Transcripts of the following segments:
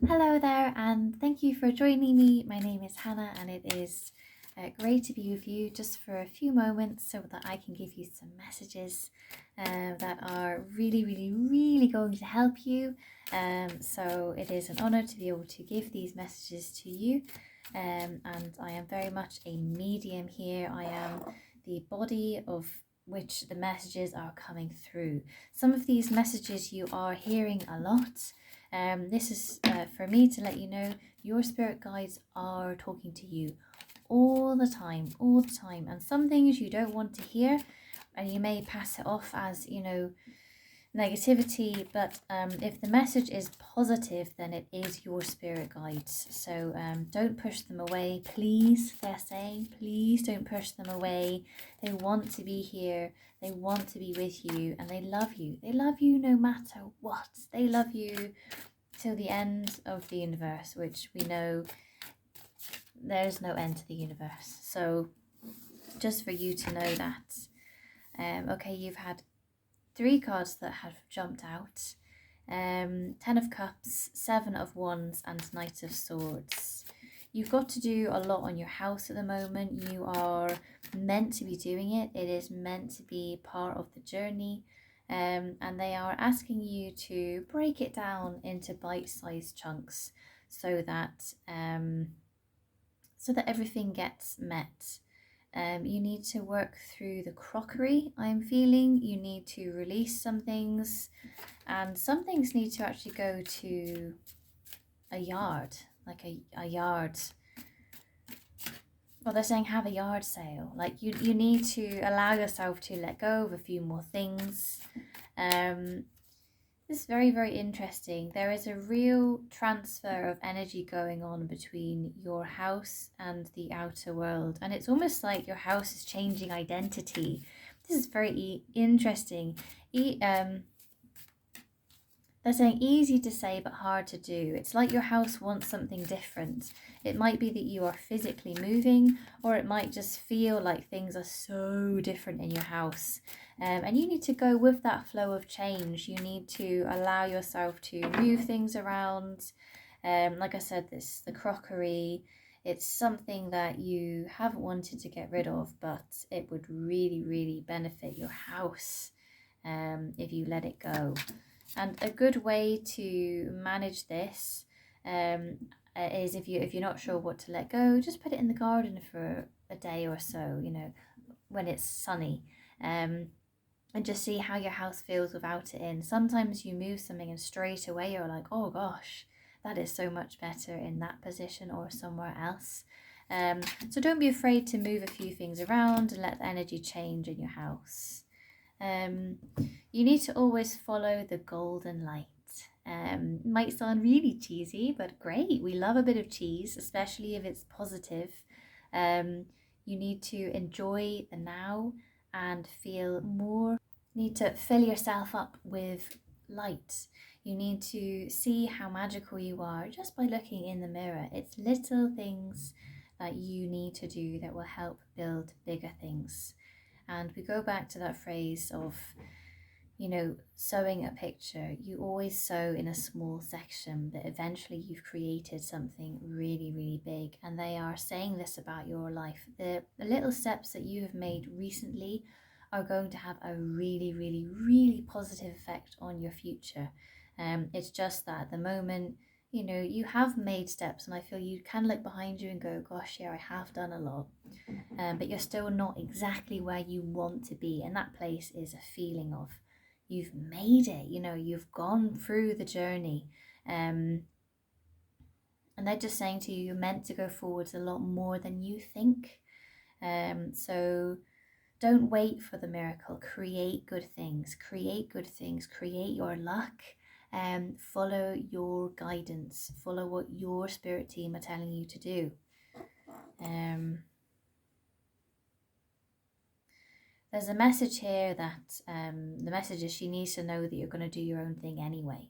Hello there, and thank you for joining me. My name is Hannah, and it is great to be with you just for a few moments so that I can give you some messages that are really going to help you. So it is an honor to be able to give these messages to you, and I am very much a medium here. I am the body of which the messages are coming through. Some of these messages you are hearing a lot. This is for me to let you know your spirit guides are talking to you all the time. And some things you don't want to hear, and you may pass it off as, negativity. But if the message is positive, then it is your spirit guides. So don't push them away, please. They're saying, please don't push them away. They want to be here. They want to be with you, and they love you. They love you no matter what. They love you till the end of the universe, which we know there's no end to the universe. So just for you to know that. Okay, you've had 3 cards that have jumped out. 10 of Cups, 7 of Wands, and Knight of Swords. You've got to do a lot on your house at the moment. You are meant to be doing it. It is meant to be part of the journey. And they are asking you to break it down into bite-sized chunks so that everything gets met. You need to work through the crockery, I'm feeling. You need to release some things, and some things need to actually go to a yard, like a yard. Well, they're saying have a yard sale. Like you need to allow yourself to let go of a few more things. This is very interesting. There is a real transfer of energy going on between your house and the outer world, and it's almost like your house is changing identity. This is very interesting. They're saying easy to say but hard to do. It's like your house wants something different. It might be that you are physically moving, or it might just feel like things are so different in your house. And you need to go with that flow of change. You need to allow yourself to move things around. Like I said, the crockery, it's something that you haven't wanted to get rid of, but it would really benefit your house if you let it go. And a good way to manage this is if you're not sure what to let go, just put it in the garden for a day or so, when it's sunny, and just see how your house feels without it in. Sometimes you move something and straight away you're like, oh gosh, that is so much better in that position or somewhere else. So don't be afraid to move a few things around and let the energy change in your house. You need to always follow the golden light. Might sound really cheesy, but great. We love a bit of cheese, especially if it's positive. You need to enjoy the now and feel more. You need to fill yourself up with light. You need to see how magical you are just by looking in the mirror. It's little things that you need to do that will help build bigger things. And we go back to that phrase of, sewing a picture. You always sew in a small section, but eventually you've created something really big. And they are saying this about your life. The little steps that you have made recently are going to have a really positive effect on your future. It's just that at the moment, you have made steps, and I feel you can look behind you and go, gosh, yeah, I have done a lot. But you're still not exactly where you want to be. And that place is a feeling of you've made it, you've gone through the journey. And they're just saying to you, you're meant to go forwards a lot more than you think. So don't wait for the miracle. Create good things, create your luck. Follow your guidance, follow what your spirit team are telling you to do. There's a message here that the message is she needs to know that you're going to do your own thing anyway.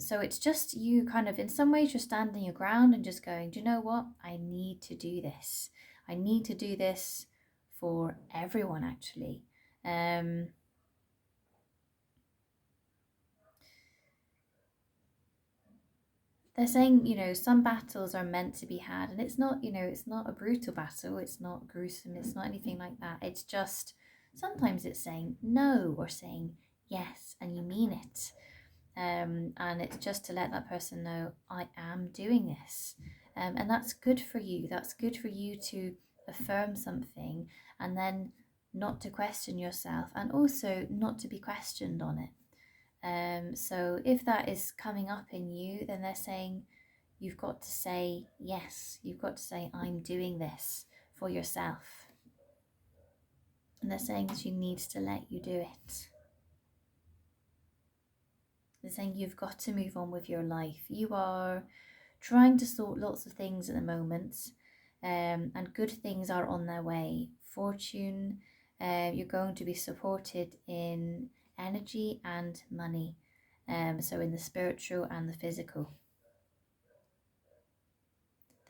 So it's just you kind of, in some ways, you're standing your ground and just going, do you know what? I need to do this. I need to do this for everyone, actually. they're saying, you know, some battles are meant to be had, and it's not, you know, it's not a brutal battle, it's not gruesome, it's not anything like that. It's just sometimes it's saying no or saying yes, and you mean it. And it's just to let that person know, I am doing this. And that's good for you. That's good for you to affirm something and then not to question yourself, and also not to be questioned on it. So if that is coming up in you, then they're saying you've got to say yes. You've got to say, I'm doing this for yourself. And they're saying that you need to let you do it. They're saying you've got to move on with your life. You are trying to sort lots of things at the moment, and good things are on their way. Fortune, you're going to be supported in energy and money, so in the spiritual and the physical.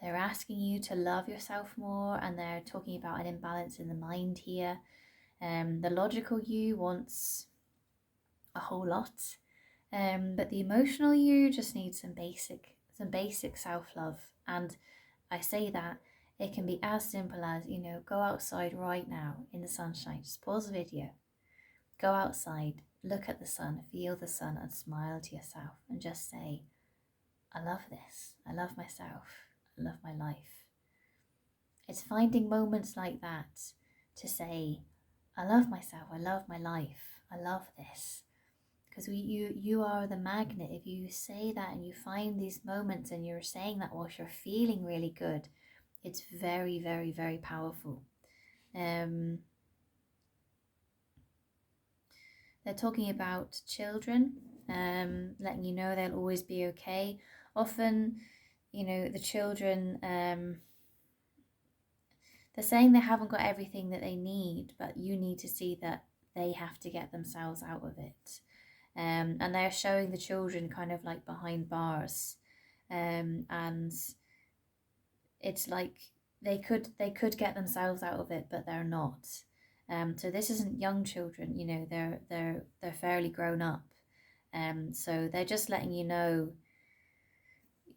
They're asking you to love yourself more, and they're talking about an imbalance in the mind here. The logical you wants a whole lot, but the emotional you just needs some basic self-love. And I say that it can be as simple as, you know, go outside right now in the sunshine, just pause the video, go outside, look at the sun, feel the sun, and smile to yourself and just say, I love this, I love myself, I love my life. It's finding moments like that to say, I love myself, I love my life, I love this. Because you are the magnet. If you say that and you find these moments and you're saying that whilst you're feeling really good, it's very, very, very powerful. They're talking about children, letting you know they'll always be okay. Often, you know, the children, they're saying they haven't got everything that they need, but you need to see that they have to get themselves out of it. And they're showing the children kind of like behind bars, and it's like they could get themselves out of it, but they're not. So this isn't young children, you know, they're fairly grown up. So they're just letting you know,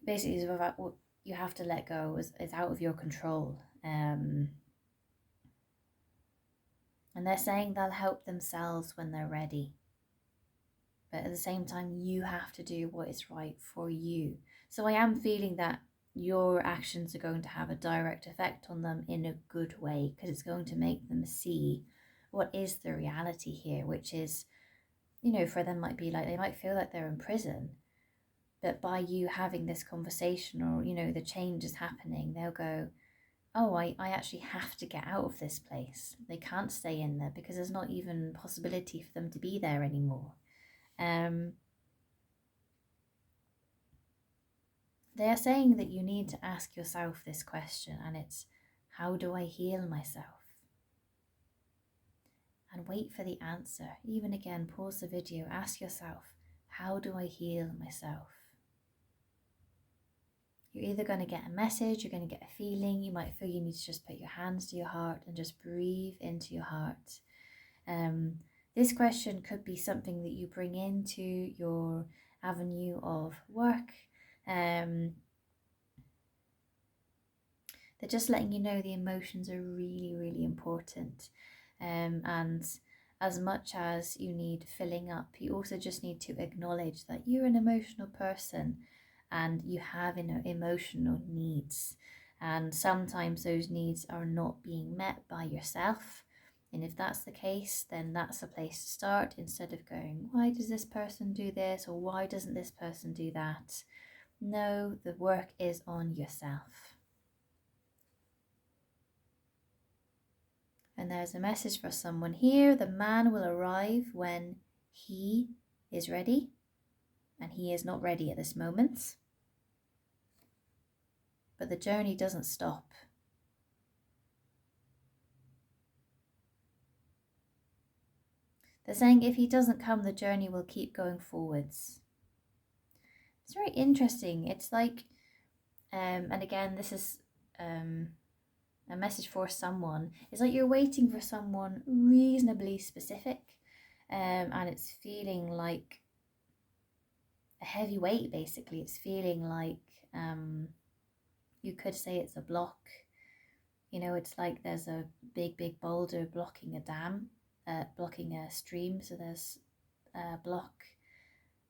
basically, about what you have to let go is out of your control. And they're saying they'll help themselves when they're ready. But at the same time, you have to do what is right for you. So I am feeling that your actions are going to have a direct effect on them in a good way, because it's going to make them see what is the reality here, which is, you know, for them might be like, they might feel like they're in prison, but by you having this conversation, or, you know, the change is happening, they'll go, oh, I actually have to get out of this place. They can't stay in there because there's not even possibility for them to be there anymore. They are saying that you need to ask yourself this question, and it's, how do I heal myself? And wait for the answer. Even again, pause the video, ask yourself, how do I heal myself? You're either going to get a message, you're going to get a feeling, you might feel you need to just put your hands to your heart and just breathe into your heart. This question could be something that you bring into your avenue of work. They're just letting you know the emotions are really, really important. And as much as you need filling up, you also just need to acknowledge that you're an emotional person and you have emotional needs. And sometimes those needs are not being met by yourself. And if that's the case, then that's a place to start, instead of going, why does this person do this? Or why doesn't this person do that? No, the work is on yourself. And there's a message for someone here. The man will arrive when he is ready, and he is not ready at this moment. But the journey doesn't stop. They're saying if he doesn't come, the journey will keep going forwards. It's very interesting. It's like, and again, this is a message for someone. It's like you're waiting for someone reasonably specific, and it's feeling like a heavy weight, basically. It's feeling like, you could say it's a block. You know, it's like there's a big boulder blocking a dam, blocking a stream. So there's a block.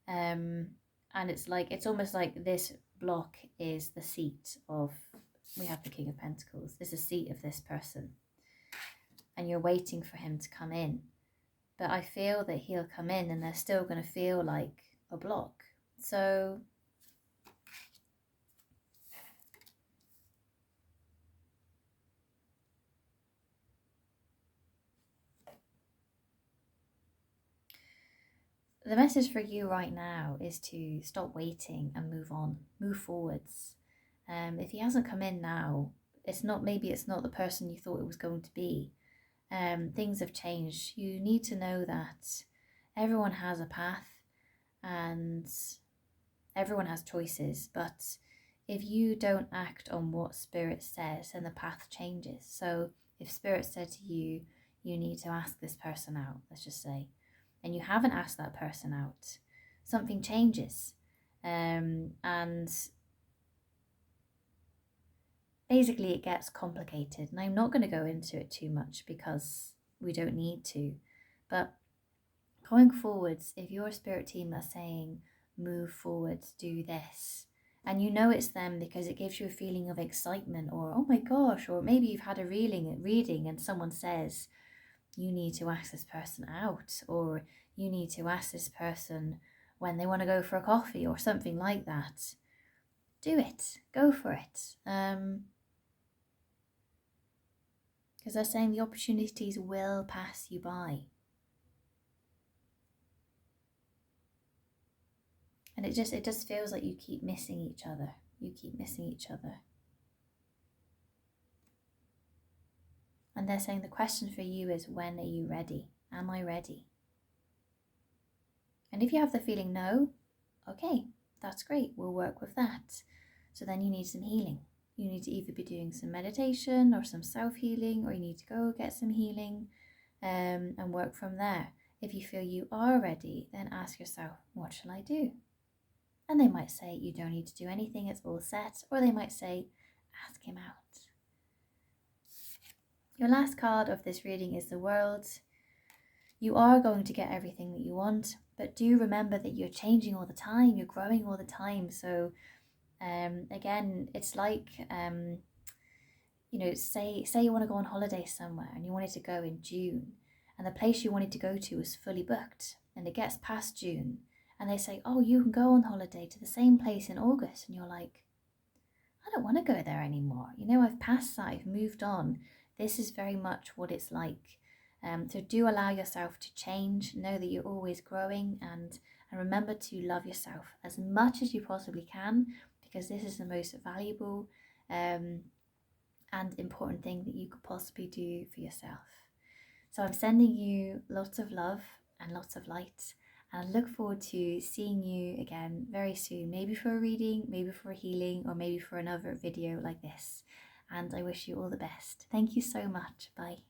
And it's like, it's almost like this block is the seat of, we have the King of Pentacles. This is the seat of this person. And you're waiting for him to come in. But I feel that he'll come in and they're still going to feel like a block. So the message for you right now is to stop waiting and move on, move forwards. If he hasn't come in now, maybe it's not the person you thought it was going to be. Things have changed. You need to know that everyone has a path and everyone has choices, but if you don't act on what Spirit says, then the path changes. So if Spirit said to you, you need to ask this person out, let's just say, and you haven't asked that person out, something changes. And basically it gets complicated. And I'm not going to go into it too much because we don't need to. But going forwards, if your spirit team are saying, move forwards, do this, and you know it's them because it gives you a feeling of excitement, or oh my gosh, or maybe you've had a reading and someone says, you need to ask this person out, or you need to ask this person when they want to go for a coffee or something like that. Do it. Go for it. Because they're saying the opportunities will pass you by. And it just feels like you keep missing each other. You keep missing each other. And they're saying the question for you is, when are you ready? Am I ready? And if you have the feeling no, okay, that's great. We'll work with that. So then you need some healing. You need to either be doing some meditation or some self-healing, or you need to go get some healing and work from there. If you feel you are ready, then ask yourself, what shall I do? And they might say, you don't need to do anything, it's all set. Or they might say, ask him out. Your last card of this reading is the World. You are going to get everything that you want, but do remember that you're changing all the time, you're growing all the time. So again, it's like, you know, say you want to go on holiday somewhere and you wanted to go in June, and the place you wanted to go to is fully booked, and it gets past June, and they say, oh, you can go on holiday to the same place in August, and you're like, I don't want to go there anymore. You know, I've passed that, I've moved on. This is very much what it's like. So do allow yourself to change. Know that you're always growing, and remember to love yourself as much as you possibly can, because this is the most valuable and important thing that you could possibly do for yourself. So I'm sending you lots of love and lots of light, and I look forward to seeing you again very soon, maybe for a reading, maybe for a healing, or maybe for another video like this. And I wish you all the best. Thank you so much. Bye.